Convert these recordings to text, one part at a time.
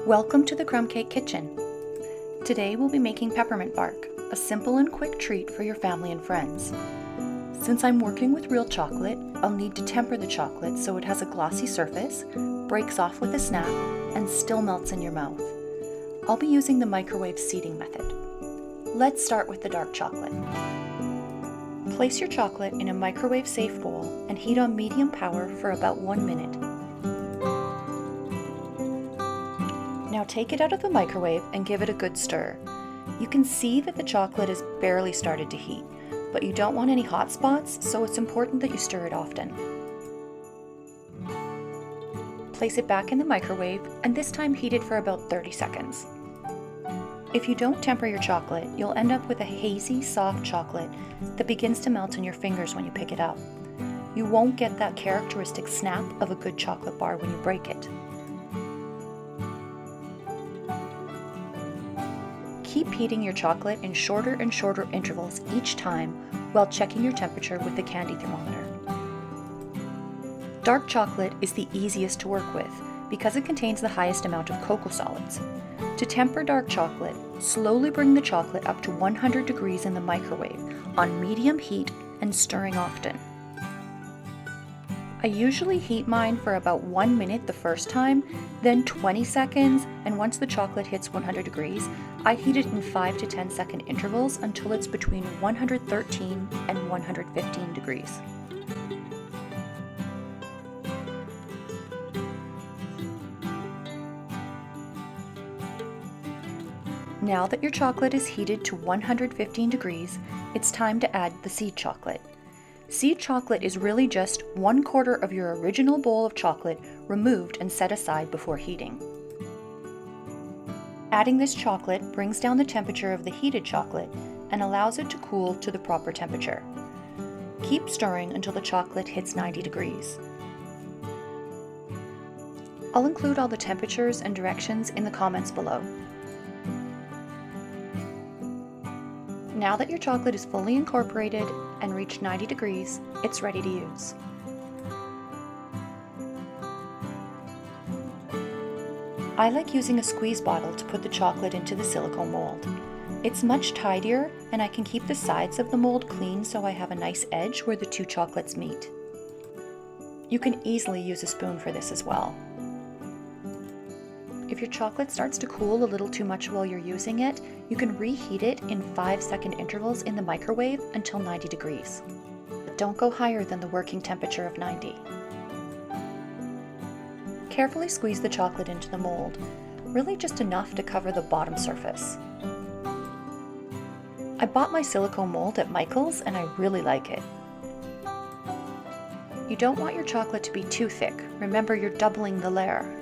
Welcome to the Crumb Cake Kitchen. Today we'll be making peppermint bark, a simple and quick treat for your family and friends. Since I'm working with real chocolate, I'll need to temper the chocolate so it has a glossy surface, breaks off with a snap, and still melts in your mouth. I'll be using the microwave seeding method. Let's start with the dark chocolate. Place your chocolate in a microwave-safe bowl and heat on medium power for about 1 minute. Now take it out of the microwave and give it a good stir. You can see that the chocolate has barely started to heat, but you don't want any hot spots, so it's important that you stir it often. Place it back in the microwave and this time heat it for about 30 seconds. If you don't temper your chocolate, you'll end up with a hazy, soft chocolate that begins to melt in your fingers when you pick it up. You won't get that characteristic snap of a good chocolate bar when you break it. Keep heating your chocolate in shorter and shorter intervals each time while checking your temperature with the candy thermometer. Dark chocolate is the easiest to work with because it contains the highest amount of cocoa solids. To temper dark chocolate, slowly bring the chocolate up to 100 degrees in the microwave on medium heat and stirring often. I usually heat mine for about 1 minute the first time, then 20 seconds, and once the chocolate hits 100 degrees, I heat it in 5 to 10 second intervals until it's between 113 and 115 degrees. Now that your chocolate is heated to 115 degrees, it's time to add the seed chocolate. Seed chocolate is really just 1/4 of your original bowl of chocolate removed and set aside before heating. Adding this chocolate brings down the temperature of the heated chocolate and allows it to cool to the proper temperature. Keep stirring until the chocolate hits 90 degrees. I'll include all the temperatures and directions in the comments below. Now that your chocolate is fully incorporated and reached 90 degrees, it's ready to use. I like using a squeeze bottle to put the chocolate into the silicone mold. It's much tidier and I can keep the sides of the mold clean so I have a nice edge where the two chocolates meet. You can easily use a spoon for this as well. If your chocolate starts to cool a little too much while you're using it, you can reheat it in 5-second intervals in the microwave until 90 degrees. But don't go higher than the working temperature of 90. Carefully squeeze the chocolate into the mold, really just enough to cover the bottom surface. I bought my silicone mold at Michael's and I really like it. You don't want your chocolate to be too thick. Remember, you're doubling the layer.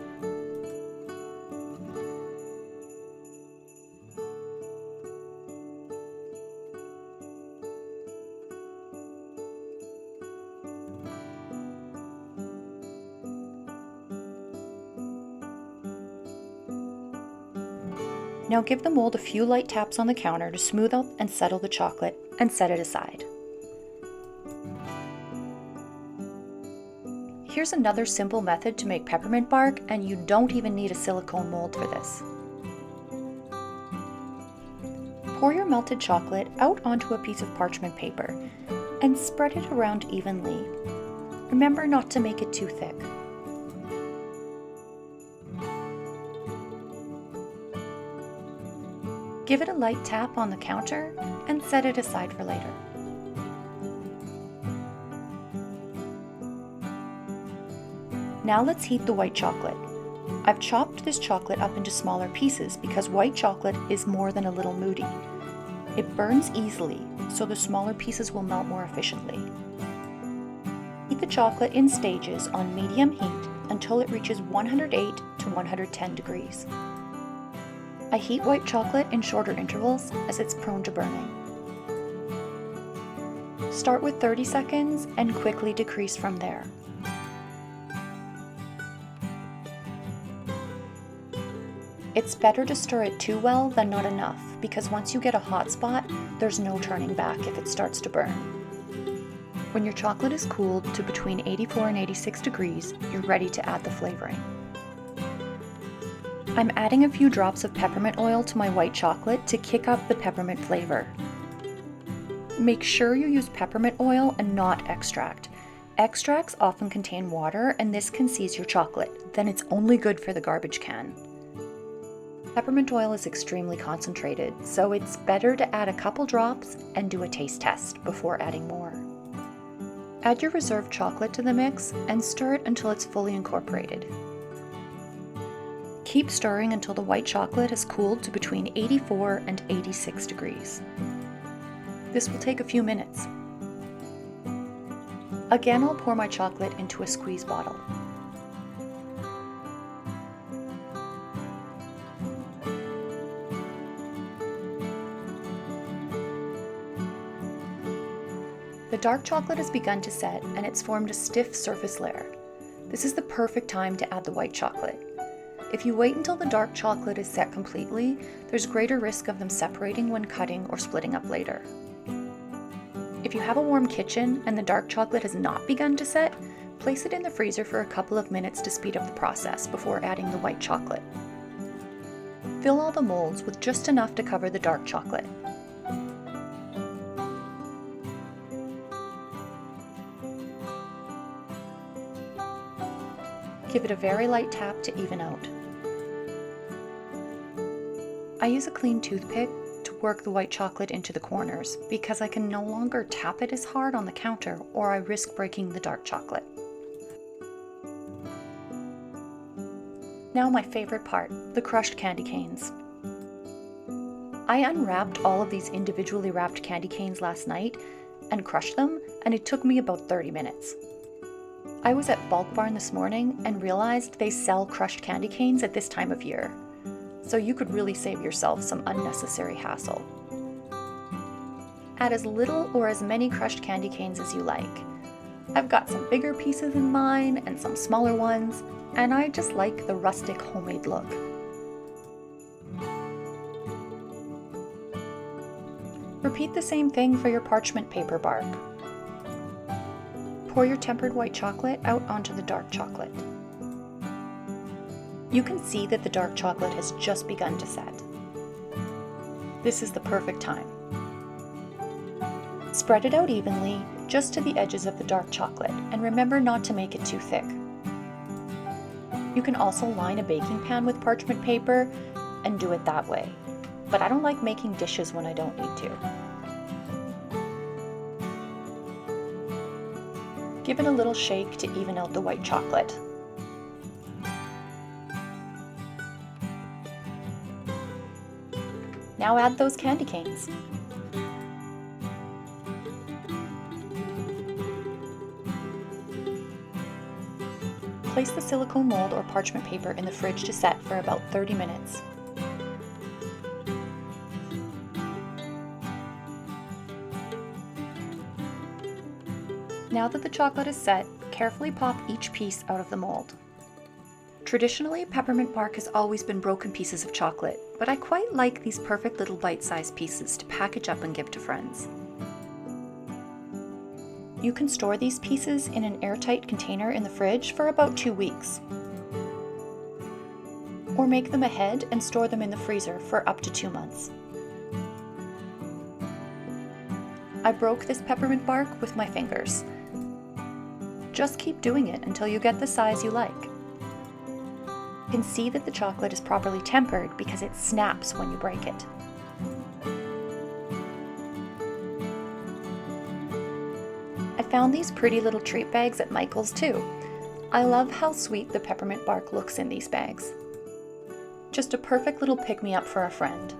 Now give the mold a few light taps on the counter to smooth out and settle the chocolate and set it aside. Here's another simple method to make peppermint bark, and you don't even need a silicone mold for this. Pour your melted chocolate out onto a piece of parchment paper and spread it around evenly. Remember not to make it too thick. Give it a light tap on the counter and set it aside for later. Now let's heat the white chocolate. I've chopped this chocolate up into smaller pieces because white chocolate is more than a little moody. It burns easily, so the smaller pieces will melt more efficiently. Heat the chocolate in stages on medium heat until it reaches 108 to 110 degrees. I heat white chocolate in shorter intervals as it's prone to burning. Start with 30 seconds and quickly decrease from there. It's better to stir it too well than not enough, because once you get a hot spot, there's no turning back if it starts to burn. When your chocolate is cooled to between 84 and 86 degrees, you're ready to add the flavoring. I'm adding a few drops of peppermint oil to my white chocolate to kick up the peppermint flavor. Make sure you use peppermint oil and not extract. Extracts often contain water and this can seize your chocolate, then it's only good for the garbage can. Peppermint oil is extremely concentrated, so it's better to add a couple drops and do a taste test before adding more. Add your reserved chocolate to the mix and stir it until it's fully incorporated. Keep stirring until the white chocolate has cooled to between 84 and 86 degrees. This will take a few minutes. Again, I'll pour my chocolate into a squeeze bottle. The dark chocolate has begun to set and it's formed a stiff surface layer. This is the perfect time to add the white chocolate. If you wait until the dark chocolate is set completely, there's greater risk of them separating when cutting or splitting up later. If you have a warm kitchen and the dark chocolate has not begun to set, place it in the freezer for a couple of minutes to speed up the process before adding the white chocolate. Fill all the molds with just enough to cover the dark chocolate. Give it a very light tap to even out. I use a clean toothpick to work the white chocolate into the corners because I can no longer tap it as hard on the counter or I risk breaking the dark chocolate. Now my favorite part, the crushed candy canes. I unwrapped all of these individually wrapped candy canes last night and crushed them, and it took me about 30 minutes. I was at Bulk Barn this morning and realized they sell crushed candy canes at this time of year, so you could really save yourself some unnecessary hassle. Add as little or as many crushed candy canes as you like. I've got some bigger pieces in mine and some smaller ones, and I just like the rustic homemade look. Repeat the same thing for your parchment paper bark. Pour your tempered white chocolate out onto the dark chocolate. You can see that the dark chocolate has just begun to set. This is the perfect time. Spread it out evenly, just to the edges of the dark chocolate, and remember not to make it too thick. You can also line a baking pan with parchment paper and do it that way, but I don't like making dishes when I don't need to. Give it a little shake to even out the white chocolate. Now add those candy canes. Place the silicone mold or parchment paper in the fridge to set for about 30 minutes. Now that the chocolate is set, carefully pop each piece out of the mold. Traditionally, peppermint bark has always been broken pieces of chocolate, but I quite like these perfect little bite-sized pieces to package up and give to friends. You can store these pieces in an airtight container in the fridge for about 2 weeks. Or make them ahead and store them in the freezer for up to 2 months. I broke this peppermint bark with my fingers. Just keep doing it until you get the size you like. You can see that the chocolate is properly tempered because it snaps when you break it. I found these pretty little treat bags at Michael's too. I love how sweet the peppermint bark looks in these bags. Just a perfect little pick-me-up for a friend.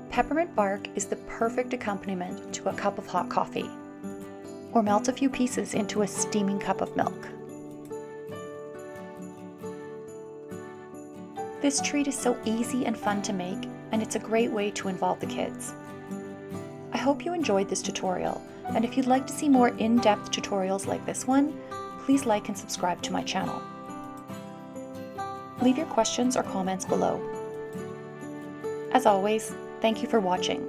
Peppermint bark is the perfect accompaniment to a cup of hot coffee. Or melt a few pieces into a steaming cup of milk. This treat is so easy and fun to make, and it's a great way to involve the kids. I hope you enjoyed this tutorial, and if you'd like to see more in-depth tutorials like this one, please like and subscribe to my channel. Leave your questions or comments below. As always, thank you for watching.